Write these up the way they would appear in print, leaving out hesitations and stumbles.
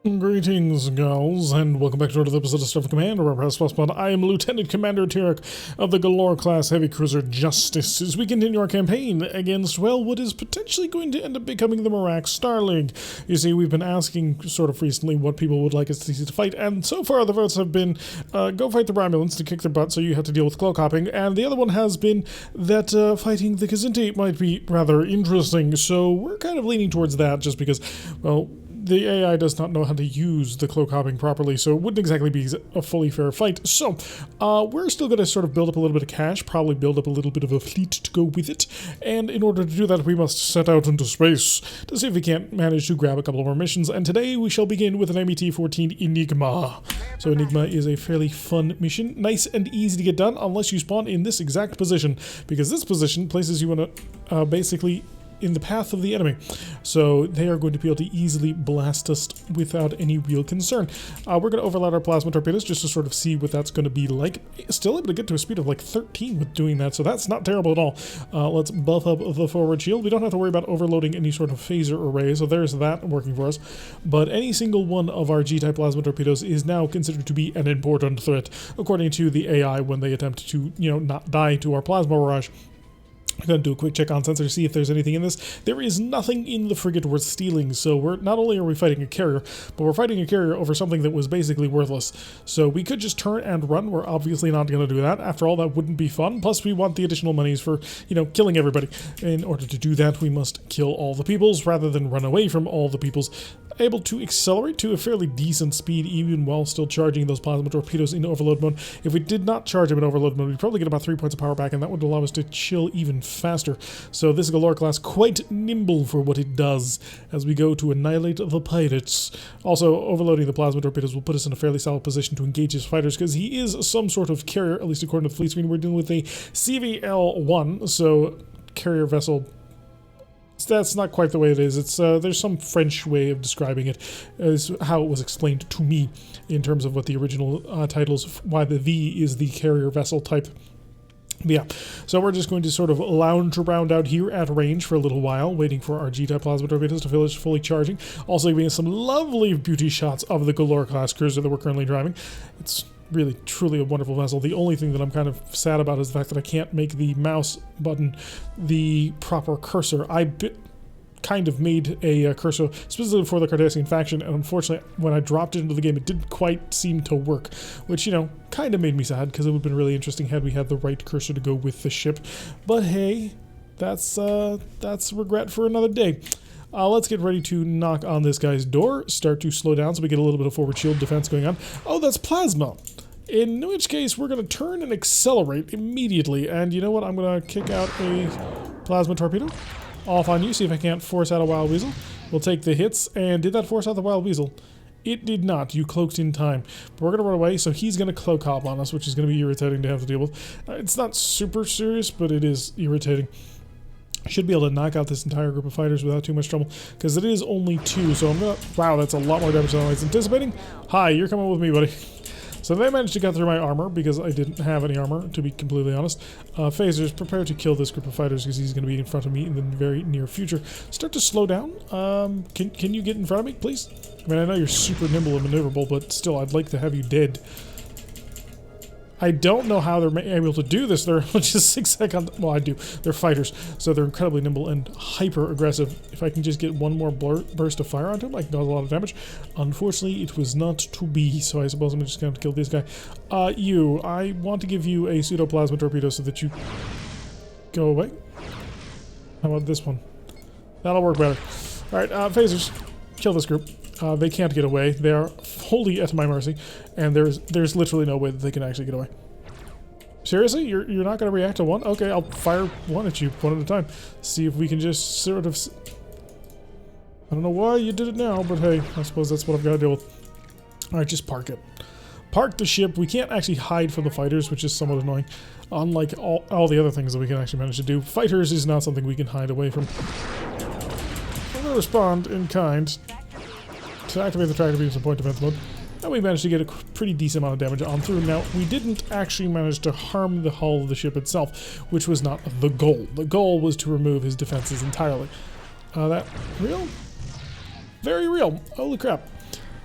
Greetings, gals, and welcome back to another episode of Starfleet Command, or Pirates Mod. I am Lieutenant Commander Tarek of the Galore-class heavy cruiser Justice, as we continue our campaign against, well, what is potentially going to end up becoming the Merak Star League. You see, we've been asking sort of recently what people would like us to see to fight, and so far the votes have been, go fight the Romulans to kick their butt so you have to deal with cloak hopping, and the other one has been that fighting the Kzinti might be rather interesting, so we're kind of leaning towards that just because, well, the AI does not know how to use the cloak hopping properly, so it wouldn't exactly be a fully fair fight. So, we're still going to sort of build up a little bit of cash, probably build up a little bit of a fleet to go with it, and in order to do that, we must set out into space to see if we can't manage to grab a couple of more missions, and today we shall begin with an MET-14 Enigma. So Enigma is a fairly fun mission, nice and easy to get done, unless you spawn in this exact position, because this position places you in a, basically in the path of the enemy, so they are going to be able to easily blast us without any real concern. We're going to overload our plasma torpedoes just to sort of see what that's going to be like. Still able to get to a speed of like 13 with doing that, so that's not terrible at all. Let's buff up the forward shield. We don't have to worry about overloading any sort of phaser array, so there's that working for us. But any single one of our G-type plasma torpedoes is now considered to be an important threat, according to the AI when they attempt to, not die to our plasma barrage. I'm going to do a quick check on sensor to see if there's anything in this. There is nothing in the frigate worth stealing, so not only are we fighting a carrier, but we're fighting a carrier over something that was basically worthless. So we could just turn and run. We're obviously not going to do that. After all, that wouldn't be fun. Plus, we want the additional monies for, killing everybody. In order to do that, we must kill all the peoples rather than run away from all the peoples. Able to accelerate to a fairly decent speed even while still charging those plasma torpedoes in overload mode. If we did not charge them in overload mode, we'd probably get about 3 points of power back, and that would allow us to chill even faster. So this Galore class quite nimble for what it does as we go to annihilate the pirates. Also, overloading the plasma torpedoes will put us in a fairly solid position to engage his fighters because he is some sort of carrier, at least according to the fleet screen. We're dealing with a CVL-1, so carrier vessel. That's not quite the way it is. It's there's some French way of describing it, is how it was explained to me in terms of what the original titles, why the V is the carrier vessel type. Yeah, so we're just going to sort of lounge around out here at range for a little while, waiting for our G-type plasma torpedoes to finish fully charging. Also giving us some lovely beauty shots of the Galore-class cruiser that we're currently driving. It's really, truly a wonderful vessel. The only thing that I'm kind of sad about is the fact that I can't make the mouse button the proper cursor. I kind of made a cursor specifically for the Cardassian faction, and unfortunately when I dropped it into the game it didn't quite seem to work, which kind of made me sad because it would have been really interesting had we had the right cursor to go with the ship. But hey, that's regret for another day. Let's get ready to knock on this guy's door, start to slow down so we get a little bit of forward shield defense going on. Oh, that's plasma! In which case we're going to turn and accelerate immediately, and you know what, I'm going to kick out a plasma torpedo off on you, see if I can't force out a wild weasel. We'll take the hits, and did that force out the wild weasel? It did not. You cloaked in time. But we're going to run away, so he's going to cloak hop on us, which is going to be irritating to have to deal with. It's not super serious, but it is irritating. Should be able to knock out this entire group of fighters without too much trouble, because it is only 2, so I'm going to... Wow, that's a lot more damage than I was anticipating. Hi, you're coming with me, buddy. So they managed to get through my armor, because I didn't have any armor, to be completely honest. Phasers, prepare to kill this group of fighters, because he's going to be in front of me in the very near future. Start to slow down. Can you get in front of me, please? I mean, I know you're super nimble and maneuverable, but still, I'd like to have you dead. I don't know how they're able to do this. They're just 6 seconds. Well, I do. They're fighters, so they're incredibly nimble and hyper aggressive. If I can just get one more burst of fire onto him, I can cause a lot of damage. Unfortunately, it was not to be, so I suppose I'm just going to kill this guy. I want to give you a pseudoplasma torpedo so that you go away. How about this one? That'll work better. All right, phasers, kill this group. They can't get away. They are wholly at my mercy, and there's literally no way that they can actually get away. Seriously? You're not going to react to one? Okay, I'll fire one at you, one at a time. See if we can just sort of... I don't know why you did it now, but hey, I suppose that's what I've got to deal with. Alright, just park it. Park the ship. We can't actually hide from the fighters, which is somewhat annoying. Unlike all the other things that we can actually manage to do. Fighters is not something we can hide away from. I'm going to respond in kind to activate the tractor beams in point defense mode, and we managed to get a pretty decent amount of damage on through. Now, we didn't actually manage to harm the hull of the ship itself, which was not the goal. The goal was to remove his defenses entirely. That real? Very real. Holy crap.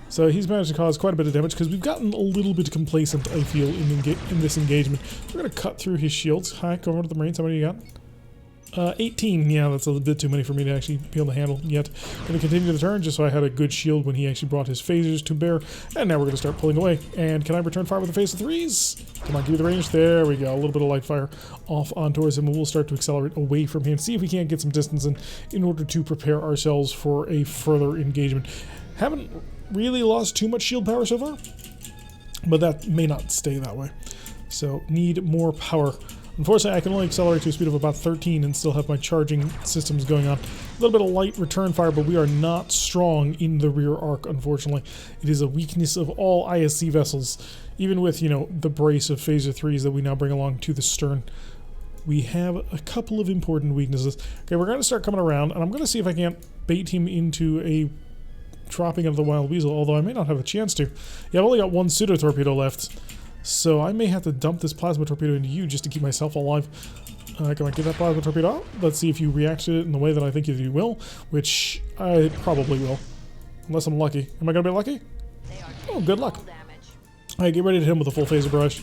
So he's managed to cause quite a bit of damage because we've gotten a little bit complacent, I feel, in this engagement. We're going to cut through his shields. Hi, go over to the Marines. How many you got? 18. Yeah, that's a bit too many for me to actually be able to handle yet. Going to continue the turn just so I had a good shield when he actually brought his phasers to bear. And now we're going to start pulling away. And can I return fire with a phase of 3s? Come on, give me the range. There we go. A little bit of light fire off on towards him, and we'll start to accelerate away from him. See if we can't get some distance in order to prepare ourselves for a further engagement. Haven't really lost too much shield power so far, but that may not stay that way. So need more power. Unfortunately, I can only accelerate to a speed of about 13 and still have my charging systems going on. A little bit of light return fire, but we are not strong in the rear arc, unfortunately. It is a weakness of all ISC vessels, even with, you know, the brace of phaser 3s that we now bring along to the stern. We have a couple of important weaknesses. Okay, we're going to start coming around, and I'm going to see if I can't bait him into a dropping of the Wild Weasel, although I may not have a chance to. Yeah, I've only got one pseudo-torpedo left. So I may have to dump this plasma torpedo into you just to keep myself alive. Can I get that plasma torpedo out? Let's see if you react to it in the way that I think you will, which I probably will. Unless I'm lucky. Am I going to be lucky? Oh, good luck. Alright, get ready to hit him with a full phaser barrage.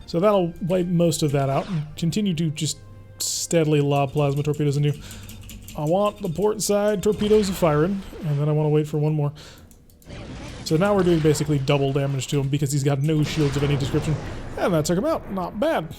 So that'll wipe most of that out and continue to just steadily lob plasma torpedoes into you. I want the port side torpedoes firing, and then I want to wait for one more. So now we're doing basically double damage to him because he's got no shields of any description. And that took him out. Not bad.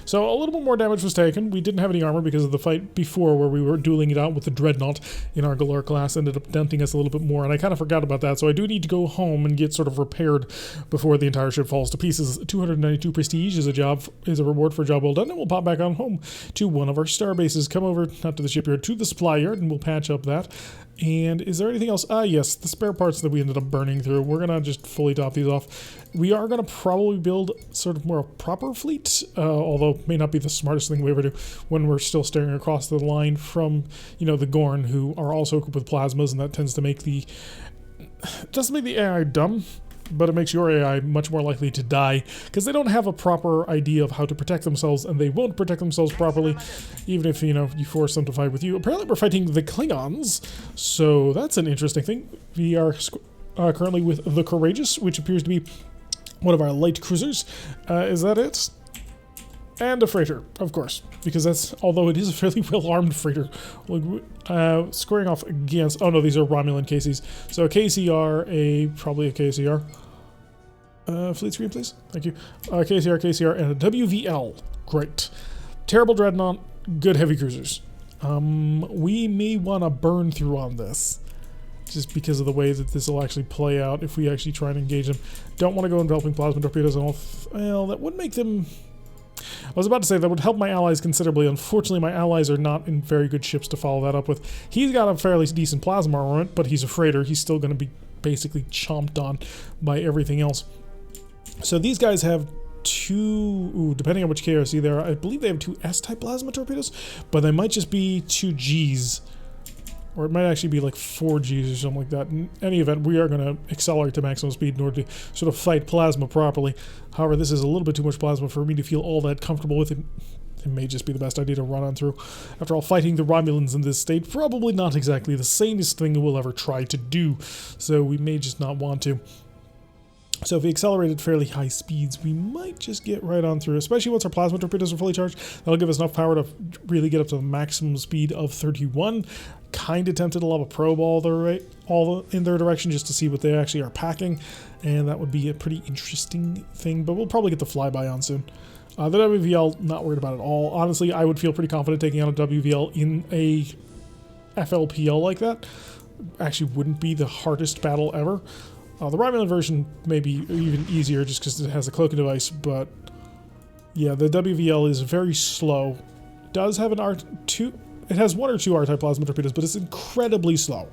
So a little bit more damage was taken. We didn't have any armor because of the fight before where we were dueling it out with the Dreadnought in our Galore class. Ended up denting us a little bit more, and I kind of forgot about that. So I do need to go home and get sort of repaired before the entire ship falls to pieces. 292 prestige is a reward for a job well done, and we'll pop back on home to one of our star bases. Come over, not to the shipyard, to the supply yard, and we'll patch up that. And is there anything else? Yes, the spare parts that we ended up burning through. We're going to just fully top these off. We are going to probably build sort of more a proper fleet, although it may not be the smartest thing we ever do when we're still staring across the line from, you know, the Gorn, who are also equipped with plasmas, and that tends to make the... doesn't make the AI dumb, but it makes your AI much more likely to die because they don't have a proper idea of how to protect themselves, and they won't protect themselves properly even if, you know, you force them to fight with you. Apparently we're fighting the Klingons, so that's an interesting thing. We are currently with the Courageous, which appears to be one of our light cruisers. Is that it? And a freighter, of course, because that's, although it is a fairly well-armed freighter, squaring off against, oh no, these are Romulan KCs. So a KCR, probably a KCR. Fleet screen, please. Thank you. KCR, and a WVL. Great. Terrible Dreadnought, good heavy cruisers. We may want to burn through on this, just because of the way that this will actually play out if we actually try and engage them. Don't want to go enveloping plasma torpedoes and all. Well, that would make them... I was about to say that would help my allies considerably. Unfortunately, my allies are not in very good ships to follow that up with. He's got a fairly decent plasma armament, but he's a freighter. He's still going to be basically chomped on by everything else. So these guys have two, depending on which KRC they are, I believe they have two S-type plasma torpedoes, but they might just be two Gs. Or it might actually be like 4 Gs or something like that. In any event, we are going to accelerate to maximum speed in order to sort of fight plasma properly. However, this is a little bit too much plasma for me to feel all that comfortable with it. It may just be the best idea to run on through. After all, fighting the Romulans in this state, probably not exactly the sanest thing we'll ever try to do. So we may just not want to. So if we accelerate at fairly high speeds, we might just get right on through, especially once our plasma torpedoes are fully charged. That'll give us enough power to really get up to the maximum speed of 31. Kind of tempted to lob a probe all in their direction just to see what they actually are packing, and that would be a pretty interesting thing, but we'll probably get the flyby on soon. The WVL, not worried about it at all. Honestly, I would feel pretty confident taking out a WVL in a FLPL like that. Actually wouldn't be the hardest battle ever. The Romulan version may be even easier just because it has a cloaking device, but yeah, the WVL is very slow. Does have an R2, it has 1 or 2 R-type plasma torpedoes, but it's incredibly slow.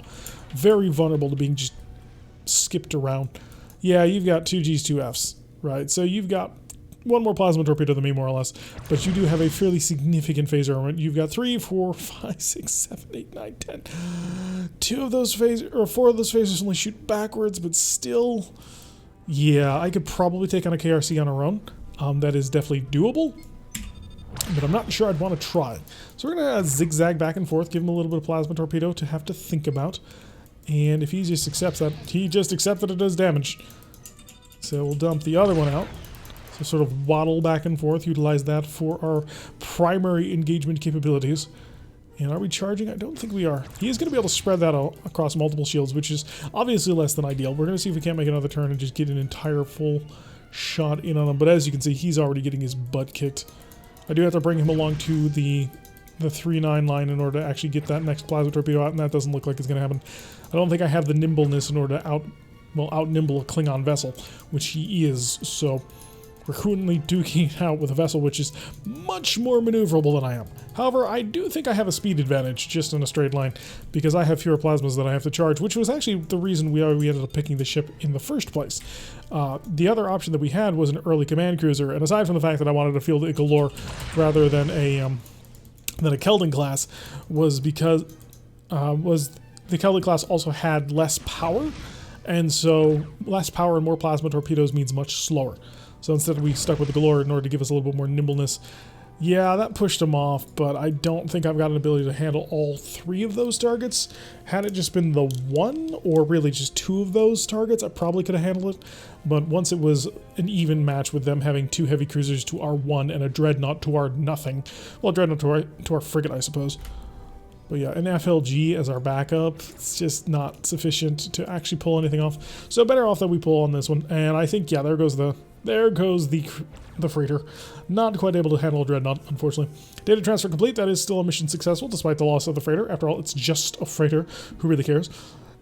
Very vulnerable to being just skipped around. Yeah, you've got 2 Gs, 2 Fs, right? So you've got 1 more plasma torpedo than me, more or less, but you do have a fairly significant phaser armament. You've got 3, 4, 5, 6, 7, 8, 9, 10. 2 of those phasers, or 4 of those phasers only shoot backwards, but still, yeah, I could probably take on a KRC on our own. That is definitely doable, but I'm not sure I'd want to try. So we're going to zigzag back and forth, give him a little bit of plasma torpedo to have to think about. And if he just accepts that, he just accepted it does damage. So we'll dump the other one out. So sort of waddle back and forth, utilize that for our primary engagement capabilities. And are we charging? I don't think we are. He is going to be able to spread that out across multiple shields, which is obviously less than ideal. We're going to see if we can't make another turn and just get an entire full shot in on him. But as you can see, he's already getting his butt kicked. I do have to bring him along to the 3-9 line in order to actually get that next plasma torpedo out, and that doesn't look like it's going to happen. I don't think I have the nimbleness in order to out-nimble a Klingon vessel, which he is, so we're currently duking it out with a vessel which is much more maneuverable than I am. However, I do think I have a speed advantage just in a straight line because I have fewer plasmas that I have to charge, which was actually the reason we ended up picking the ship in the first place. The other option that we had was an early command cruiser, and aside from the fact that I wanted to field a Galore rather than a Keldon class, was because the Keldon class also had less power, and so less power and more plasma torpedoes means much slower. So instead we stuck with the Galore in order to give us a little bit more nimbleness. Yeah, that pushed him off, but I don't think I've got an ability to handle all 3 of those targets. Had it just been the 1, or really just 2 of those targets, I probably could have handled it. But once it was an even match with them having 2 heavy cruisers to our 1 and a dreadnought to our nothing. Well, dreadnought to our frigate, I suppose. But yeah, an FLG as our backup, it's just not sufficient to actually pull anything off. So better off that we pull on this one. And I think, yeah, there goes the freighter. Not quite able to handle a dreadnought, unfortunately. Data transfer complete. That is still a mission successful, despite the loss of the freighter. After all, it's just a freighter. Who really cares?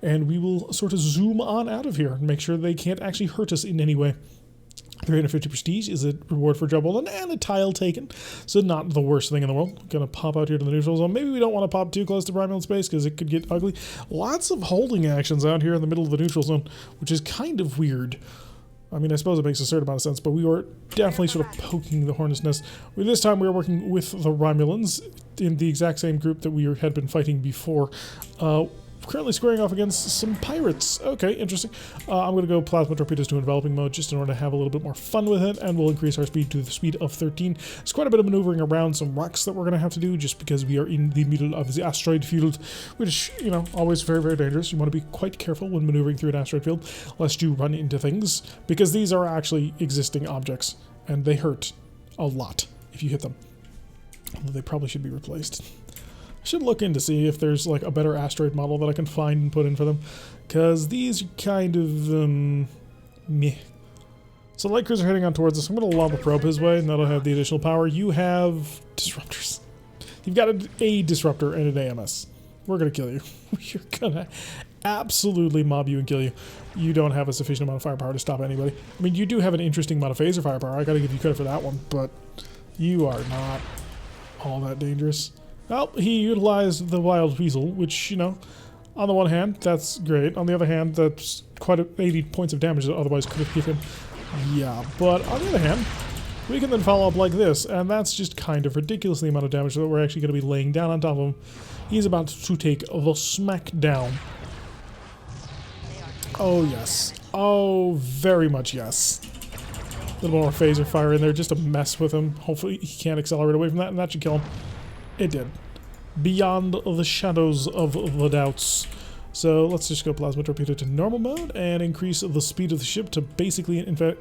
And we will sort of zoom on out of here and make sure they can't actually hurt us in any way. 350 prestige is a reward for job well done and a tile taken, so not the worst thing in the world. Gonna pop out here to the neutral zone. Maybe we don't want to pop too close to Romulan space because it could get ugly. Lots of holding actions out here in the middle of the neutral zone, which is kind of weird. I mean, I suppose it makes a certain amount of sense, but we were definitely sort of poking the hornet's nest. This time we were working with the Romulans in the exact same group that we had been fighting before. Currently squaring off against some pirates. Okay, interesting. I'm going to go plasma torpedoes to enveloping mode just in order to have a little bit more fun with it, and we'll increase our speed to the speed of 13. There's quite a bit of maneuvering around some rocks that we're going to have to do just because we are in the middle of the asteroid field, which, you know, always very, very dangerous. You want to be quite careful when maneuvering through an asteroid field, lest you run into things, because these are actually existing objects, and they hurt a lot if you hit them. Although they probably should be replaced. I should look in to see if there's like a better asteroid model that I can find and put in for them, because these are kind of meh. So light cruiser heading on towards us. I'm going to lob a probe his way, and that'll have the additional power. You have disruptors. You've got a disruptor and an AMS. We're going to kill you. We're going to absolutely mob you and kill you. You don't have a sufficient amount of firepower to stop anybody. I mean, you do have an interesting amount of phaser firepower. I got to give you credit for that one, but you are not all that dangerous. Well, he utilized the wild weasel, which, you know, on the one hand, that's great. On the other hand, that's quite 80 points of damage that otherwise could have hit him. Yeah, but on the other hand, we can then follow up like this, and that's just kind of ridiculous, the amount of damage that we're actually going to be laying down on top of him. He's about to take the smack down. Oh, yes. Oh, very much yes. A little more phaser fire in there just to mess with him. Hopefully he can't accelerate away from that, and that should kill him. It did. Beyond the shadows of the doubts. So let's just go plasma torpedo to normal mode and increase the speed of the ship to basically, in fact,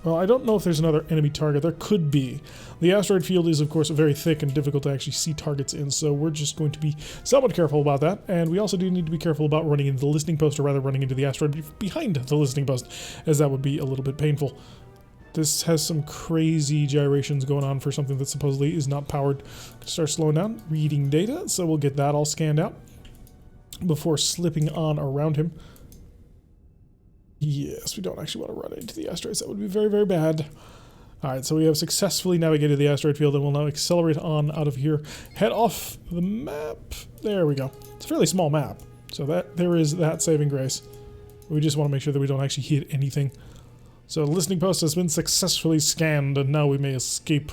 well, I don't know if there's another enemy target. There could be. The asteroid field is, of course, very thick and difficult to actually see targets in, so we're just going to be somewhat careful about that. And we also do need to be careful about running into the listening post, or rather running into the asteroid behind the listening post, as that would be a little bit painful. This has some crazy gyrations going on for something that supposedly is not powered. Start slowing down, reading data, so we'll get that all scanned out before slipping on around him. Yes, we don't actually want to run into the asteroids. That would be very, very bad. Alright, so we have successfully navigated the asteroid field, and we'll now accelerate on out of here. Head off the map. There we go. It's a fairly small map, so that there is that saving grace. We just want to make sure that we don't actually hit anything. So the listening post has been successfully scanned, and now we may escape.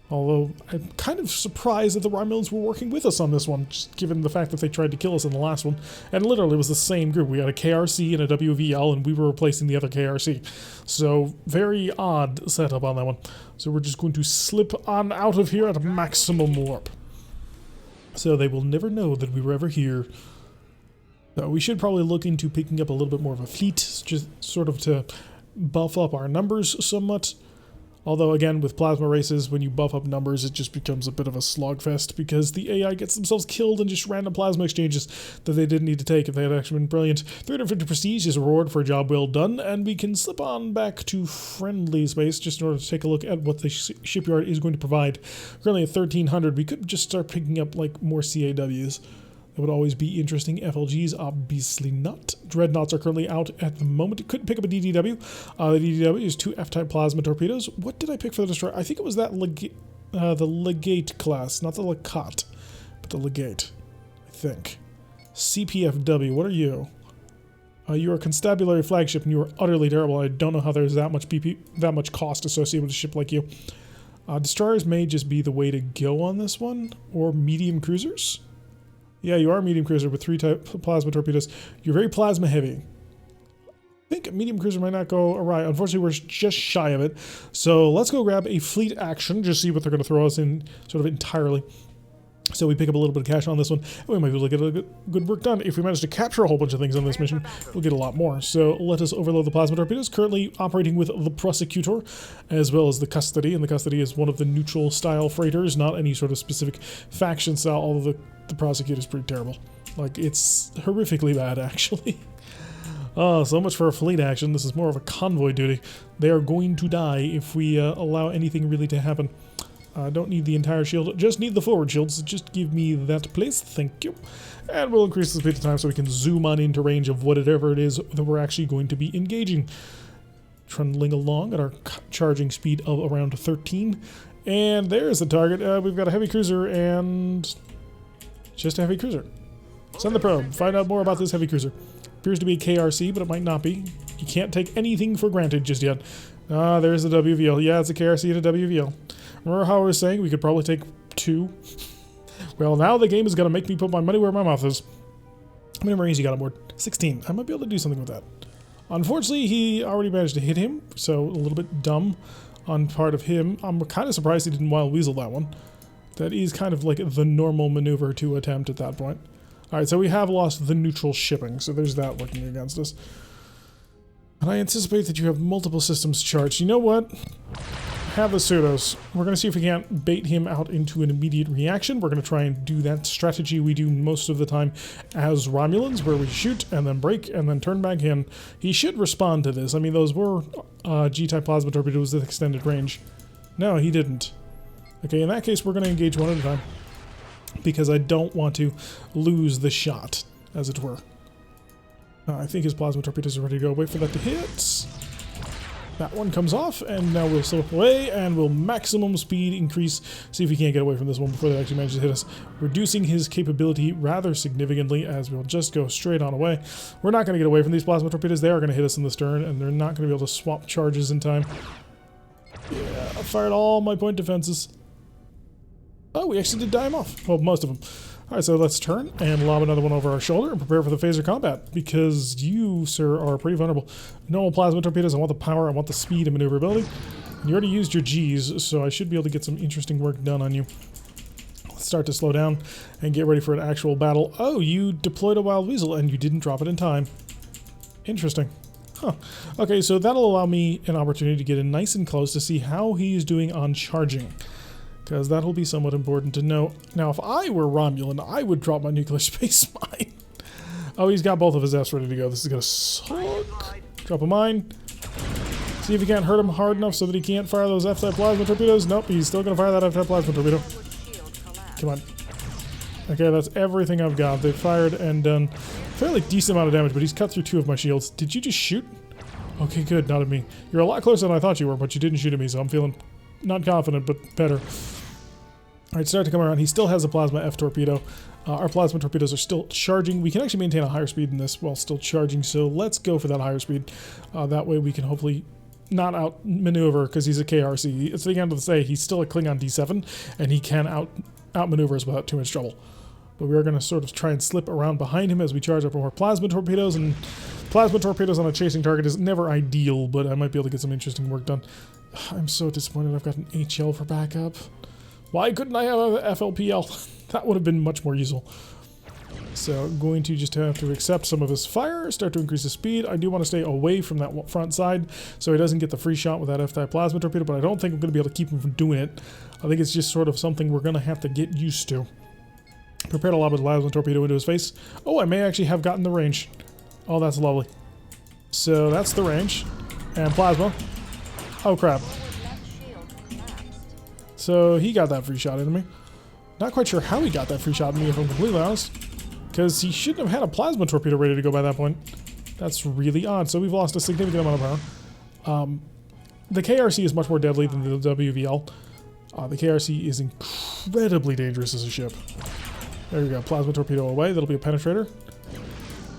Although, I'm kind of surprised that the Romulans were working with us on this one, just given the fact that they tried to kill us in the last one. And literally it was the same group. We had a KRC and a WVL, and we were replacing the other KRC. So, very odd setup on that one. So we're just going to slip on out of here at maximum warp. So they will never know that we were ever here. So we should probably look into picking up a little bit more of a fleet, just sort of to buff up our numbers somewhat. Although, again, with plasma races, when you buff up numbers, it just becomes a bit of a slogfest because the AI gets themselves killed in just random plasma exchanges that they didn't need to take if they had actually been brilliant. 350 prestige is a reward for a job well done, and we can slip on back to friendly space just in order to take a look at what the shipyard is going to provide. Currently at 1300, we could just start picking up like more CAWs. That would always be interesting. FLGs, obviously not. Dreadnoughts are currently out at the moment. It couldn't pick up a DDW. The DDW is 2 F-type plasma torpedoes. What did I pick for the destroyer? I think it was that the Legate class, not the Lacat, but the Legate, I think. CPFW, what are you? You are a constabulary flagship, and you are utterly terrible. I don't know how there's that much cost associated with a ship like you. Destroyers may just be the way to go on this one, or medium cruisers. Yeah, you are a medium cruiser with 3 type plasma torpedoes. You're very plasma heavy. I think a medium cruiser might not go awry. Unfortunately, we're just shy of it. So let's go grab a fleet action, just see what they're going to throw us in sort of entirely. So we pick up a little bit of cash on this one, and we might be able to get good work done. If we manage to capture a whole bunch of things on this mission, we'll get a lot more. So let us overload the plasma torpedoes, currently operating with the Prosecutor, as well as the Custody, and the Custody is one of the neutral-style freighters, not any sort of specific faction style, although the Prosecutor is pretty terrible. Like, it's horrifically bad, actually. Oh, so much for a fleet action. This is more of a convoy duty. They are going to die if we allow anything really to happen. Don't need the entire shield, just need the forward shields. Just give me that, please. Thank you. And we'll increase the speed of time so we can zoom on into range of whatever it is that we're actually going to be engaging. Trundling along at our charging speed of around 13. And there's the target. We've got a heavy cruiser and just a heavy cruiser. Send the probe. Find out more about this heavy cruiser. Appears to be a KRC, but it might not be. You can't take anything for granted just yet. There's the WVL. Yeah, it's a KRC and a WVL. Remember how I was saying we could probably take 2? Well, now the game is going to make me put my money where my mouth is. How many Marines you got on board? 16. I might be able to do something with that. Unfortunately, he already managed to hit him, so a little bit dumb on part of him. I'm kind of surprised he didn't Wild Weasel that one. That is kind of like the normal maneuver to attempt at that point. Alright, so we have lost the neutral shipping, so there's that working against us. And I anticipate that you have multiple systems charged. You know what? Have the pseudos. We're going to see if we can't bait him out into an immediate reaction. We're going to try and do that strategy we do most of the time as Romulans, where we shoot and then break and then turn back in. He should respond to this. I mean, those were G-type plasma torpedoes with extended range. No, he didn't. Okay, in that case, we're going to engage one at a time, because I don't want to lose the shot, as it were. I think his plasma torpedoes are ready to go. Wait for that to hit. That one comes off, and now we'll slip away, and we'll maximum speed increase. See if we can't get away from this one before they actually manage to hit us. Reducing his capability rather significantly, as we'll just go straight on away. We're not going to get away from these plasma torpedoes. They are going to hit us in the stern, and they're not going to be able to swap charges in time. Yeah, I fired all my point defenses. Oh, we actually did die him off. Well, most of them. Alright, so let's turn and lob another one over our shoulder and prepare for the phaser combat, because you, sir, are pretty vulnerable. Normal plasma torpedoes, I want the power, I want the speed and maneuverability. And you already used your Gs, so I should be able to get some interesting work done on you. Let's start to slow down and get ready for an actual battle. Oh, you deployed a Wild Weasel and you didn't drop it in time. Interesting. Huh. Okay, so that'll allow me an opportunity to get in nice and close to see how he's doing on charging, because that'll be somewhat important to know. Now, if I were Romulan, I would drop my nuclear space mine. Oh, he's got both of his Fs ready to go. This is gonna suck. Drop a mine. See if you can't hurt him hard enough so that he can't fire those F-type plasma torpedoes. Nope, he's still gonna fire that F-type plasma torpedo. Come on. Okay, that's everything I've got. They fired and done a fairly decent amount of damage, but he's cut through 2 of my shields. Did you just shoot? Okay, good, not at me. You're a lot closer than I thought you were, but you didn't shoot at me, so I'm feeling not confident, but better. Alright, start to come around. He still has a plasma F torpedo. Our plasma torpedoes are still charging. We can actually maintain a higher speed than this while still charging, so let's go for that higher speed. That way we can hopefully not outmaneuver, because he's a KRC. It's the end of the day. He's still a Klingon D7, and he can outmaneuver us without too much trouble. But we are going to sort of try and slip around behind him as we charge up more plasma torpedoes, and plasma torpedoes on a chasing target is never ideal, but I might be able to get some interesting work done. I'm so disappointed I've got an HL for backup. Why couldn't I have a FLPL? That would have been much more useful. So I'm going to just have to accept some of his fire, start to increase his speed. I do want to stay away from that front side so he doesn't get the free shot with that F-type plasma torpedo, but I don't think I'm going to be able to keep him from doing it. I think it's just sort of something we're going to have to get used to. Prepared to lob a plasma torpedo into his face. Oh, I may actually have gotten the range. Oh, that's lovely. So that's the range. And plasma. Oh, crap. So he got that free shot into me. Not quite sure how he got that free shot into me, if I'm completely honest. Because he shouldn't have had a plasma torpedo ready to go by that point. That's really odd. So we've lost a significant amount of power. The KRC is much more deadly than the WVL. The KRC is incredibly dangerous as a ship. There you go. Plasma torpedo away. That'll be a penetrator.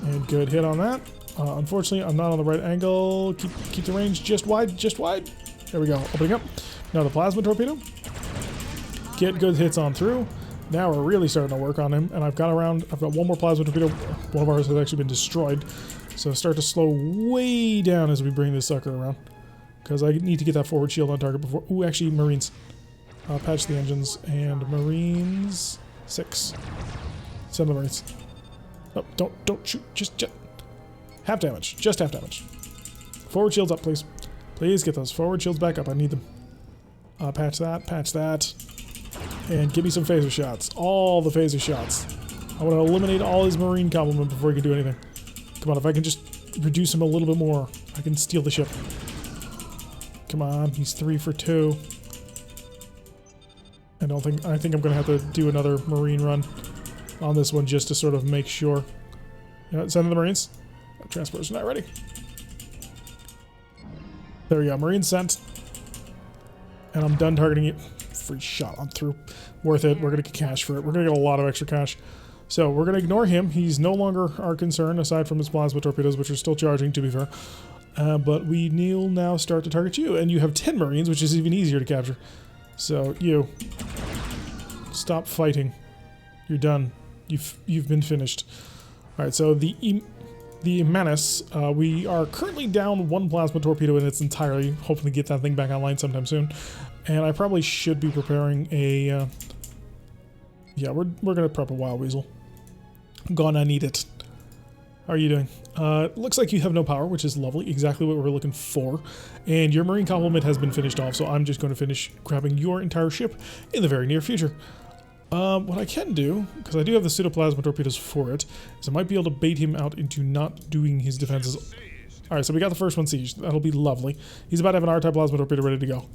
And good hit on that. Unfortunately, I'm not on the right angle. Keep the range just wide, just wide. There we go. Opening up. Now the plasma torpedo. Get good hits on through. Now we're really starting to work on him, and I've got one more plasma torpedo. One of ours has actually been destroyed. So start to slow way down as we bring this sucker around. Because I need to get that forward shield on target before... Ooh, actually, Marines. Patch the engines, and Marines... 6. Send the Marines. Oh, don't shoot. Just half damage. Just half damage. Forward shields up, please. Please get those forward shields back up. I need them. Patch that. And give me some phaser shots. All the phaser shots. I want to eliminate all his Marine complement before he can do anything. Come on, if I can just reduce him a little bit more, I can steal the ship. Come on, he's 3 for 2. I think I'm going to have to do another Marine run on this one just to sort of make sure. You know, send in the Marines. Transport's not ready. There we go, Marines sent. And I'm done targeting it. Free shot on through. Worth it. We're going to get cash for it. We're going to get a lot of extra cash. So we're going to ignore him. He's no longer our concern, aside from his plasma torpedoes, which are still charging, to be fair. But we will now start to target you. And you have 10 Marines, which is even easier to capture. So you... Stop fighting. You're done. You've been finished. Alright, so the Menace, we are currently down 1 plasma torpedo in its entirety. Hoping to get that thing back online sometime soon. And I probably should be preparing a... yeah, we're going to prep a Wild Weasel. Gonna need it. How are you doing? Looks like you have no power, which is lovely. Exactly what we're looking for. And your Marine complement has been finished off, so I'm just going to finish grabbing your entire ship in the very near future. What I can do, because I do have the pseudoplasma torpedoes for it, is I might be able to bait him out into not doing his defenses. Alright, so we got the first one sieged. That'll be lovely. He's about to have an R-type plasma torpedo ready to go.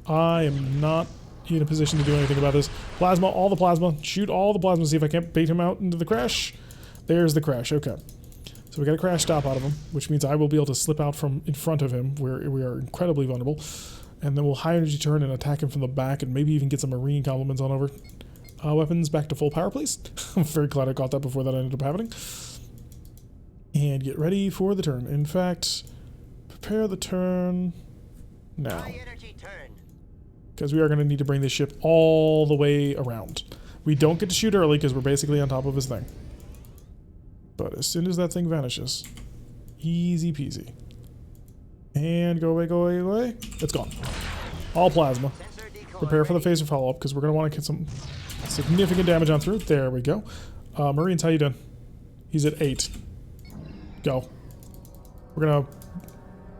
I am not in a position to do anything about this. Plasma, all the plasma. Shoot all the plasma, see if I can't bait him out into the crash. There's the crash, okay. So we got a crash stop out of him, which means I will be able to slip out from in front of him, where we are incredibly vulnerable. And then we'll high energy turn and attack him from the back, and maybe even get some Marine complements on over. Weapons back to full power, please. I'm very glad I got that before that ended up happening. And get ready for the turn. In fact, prepare the turn now. Because we are going to need to bring this ship all the way around. We don't get to shoot early because we're basically on top of his thing. But as soon as that thing vanishes, easy peasy. And go away, go away, go away. It's gone. All plasma. Prepare for the phaser follow-up because we're going to want to get some significant damage on through. There we go. Marines, how you doing? He's at 8. Go. We're going to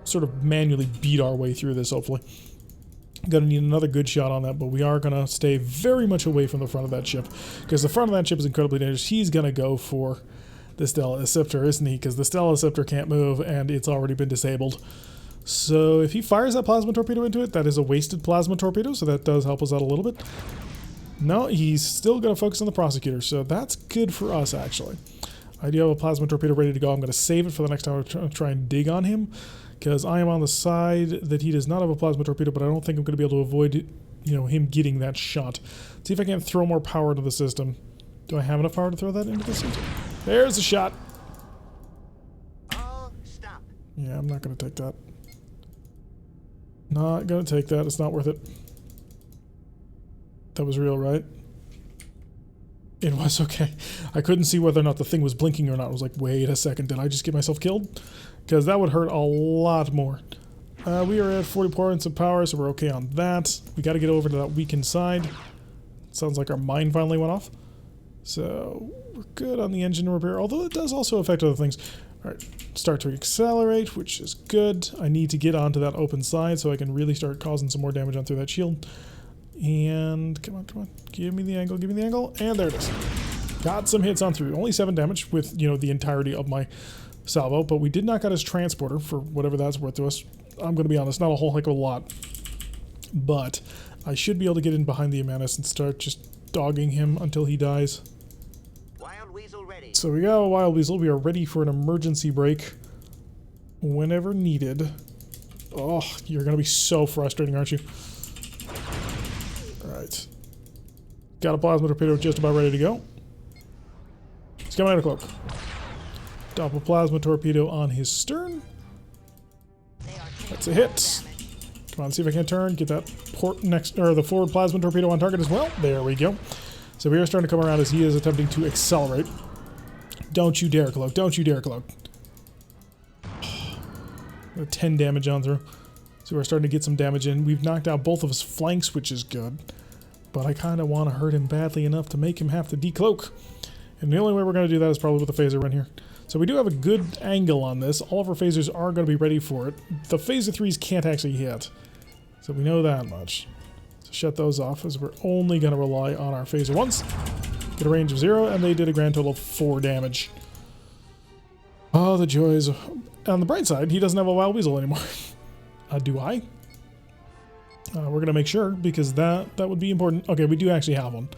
sort of manually beat our way through this, hopefully. Gonna need another good shot on that, but we are gonna stay very much away from the front of that ship because the front of that ship is incredibly dangerous. He's gonna go for the Stellar Scepter, isn't he? Because the Stellar Scepter can't move and it's already been disabled. So if he fires that plasma torpedo into it, that is a wasted plasma torpedo, so that does help us out a little bit. No, he's still gonna focus on the Prosecutor, so that's good for us actually. I do have a plasma torpedo ready to go. I'm gonna save it for the next time I try and dig on him. Because I am on the side that he does not have a plasma torpedo, but I don't think I'm going to be able to avoid, you know, him getting that shot. See if I can't throw more power into the system. Do I have enough power to throw that into the system? There's the shot. Oh, stop. Yeah, I'm not going to take that. Not going to take that. It's not worth it. That was real, right? It was okay. I couldn't see whether or not the thing was blinking or not. I was like, wait a second, did I just get myself killed? Because that would hurt a lot more. We are at 40 points of power, so we're okay on that. We got to get over to that weakened side. Sounds like our mine finally went off. So we're good on the engine repair, although it does also affect other things. All right, start to accelerate, which is good. I need to get onto that open side so I can really start causing some more damage on through that shield. And come on, give me the angle, and there it is. Got some hits on through. Only 7 damage with, you know, the entirety of my salvo, but we did knock out his transporter for whatever that's worth to us. I'm going to be honest, not a whole heck of a lot. But I should be able to get in behind the Amanus and start just dogging him until he dies. Wild Weasel ready. So we got a Wild Weasel. We are ready for an emergency break whenever needed. Oh, you're going to be so frustrating, aren't you? Alright. Got a plasma torpedo just about ready to go. He's coming out of cloak. Dump a plasma torpedo on his stern. That's a hit. Come on, see if I can turn. Get that port next, or the forward plasma torpedo on target as well. There we go. So we are starting to come around as he is attempting to accelerate. Don't you dare, cloak. Don't you dare, cloak. 10 damage on through. So we're starting to get some damage in. We've knocked out both of his flanks, which is good. But I kind of want to hurt him badly enough to make him have to decloak. And the only way we're going to do that is probably with a phaser run here. So we do have a good angle on this. All of our phasers are going to be ready for it. The phaser 3s can't actually hit. So we know that much. So shut those off as we're only going to rely on our phaser 1s. Get a range of 0, and they did a grand total of 4 damage. Oh, the joys. On the bright side, he doesn't have a Wild Weasel anymore. Do I? We're going to make sure, because that would be important. Okay, we do actually have one.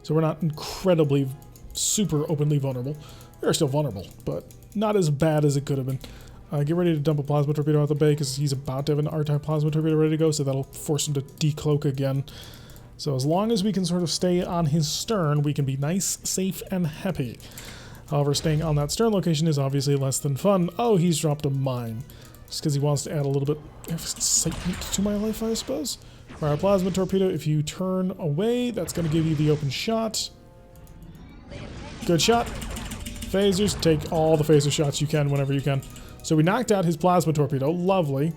So we're not incredibly, super openly vulnerable. We are still vulnerable, but not as bad as it could have been. Get ready to dump a plasma torpedo out the bay, because he's about to have an R-type plasma torpedo ready to go, so that'll force him to decloak again. So as long as we can sort of stay on his stern, we can be nice, safe, and happy. However, staying on that stern location is obviously less than fun. Oh, he's dropped a mine. Just because he wants to add a little bit of excitement to my life, I suppose. Alright, plasma torpedo, if you turn away, that's going to give you the open shot. Good shot. Phasers, take all the phaser shots you can whenever you can. So we knocked out his plasma torpedo. Lovely.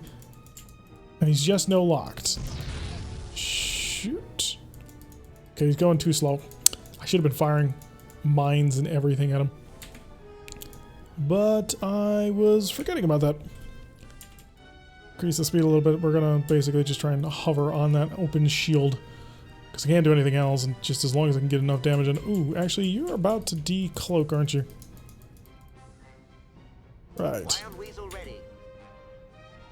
And he's just no locked. Shoot. Okay, he's going too slow. I should have been firing mines and everything at him. But I was forgetting about that. Increase the speed a little bit. We're going to basically just try and hover on that open shield. Because I can't do anything else, and just as long as I can get enough damage in. Ooh, actually, you're about to decloak, aren't you? Right.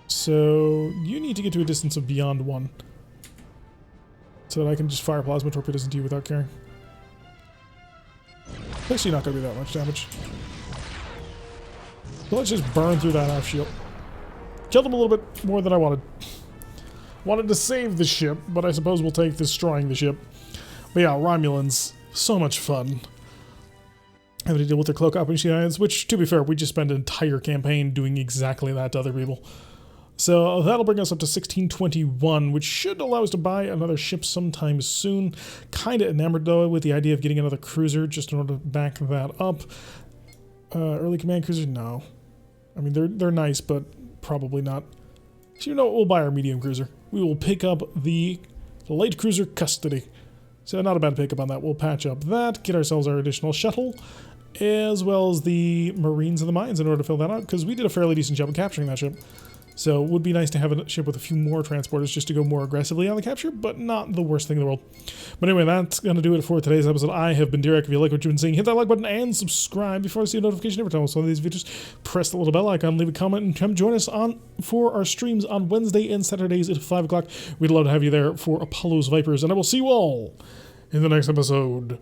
So, you need to get to a distance of beyond 1. So that I can just fire plasma torpedoes into you without caring. Actually not going to do that much damage. So let's just burn through that half shield. Killed him a little bit more than I wanted. Wanted to save the ship, but I suppose we'll take destroying the ship. But yeah, Romulans, so much fun. Having to deal with their cloak opportunity islands, which, to be fair, we just spent an entire campaign doing exactly that to other people. So that'll bring us up to 1621, which should allow us to buy another ship sometime soon. Kind of enamored, though, with the idea of getting another cruiser, just in order to back that up. Early command cruisers? No. I mean, they're nice, but probably not. So you know what? We'll buy our medium cruiser. We will pick up the light cruiser Custody. So not a bad pickup on that. We'll patch up that, get ourselves our additional shuttle, as well as the Marines and the Mines in order to fill that out, because we did a fairly decent job of capturing that ship. So it would be nice to have a ship with a few more transporters just to go more aggressively on the capture, but not the worst thing in the world. But anyway, that's going to do it for today's episode. I have been Derek. If you like what you've been seeing, hit that like button and subscribe before I see a notification every time I post one of these videos. Press the little bell icon, leave a comment, and come join us for our streams on Wednesday and Saturdays at 5 o'clock. We'd love to have you there for Apollo's Vipers, and I will see you all in the next episode.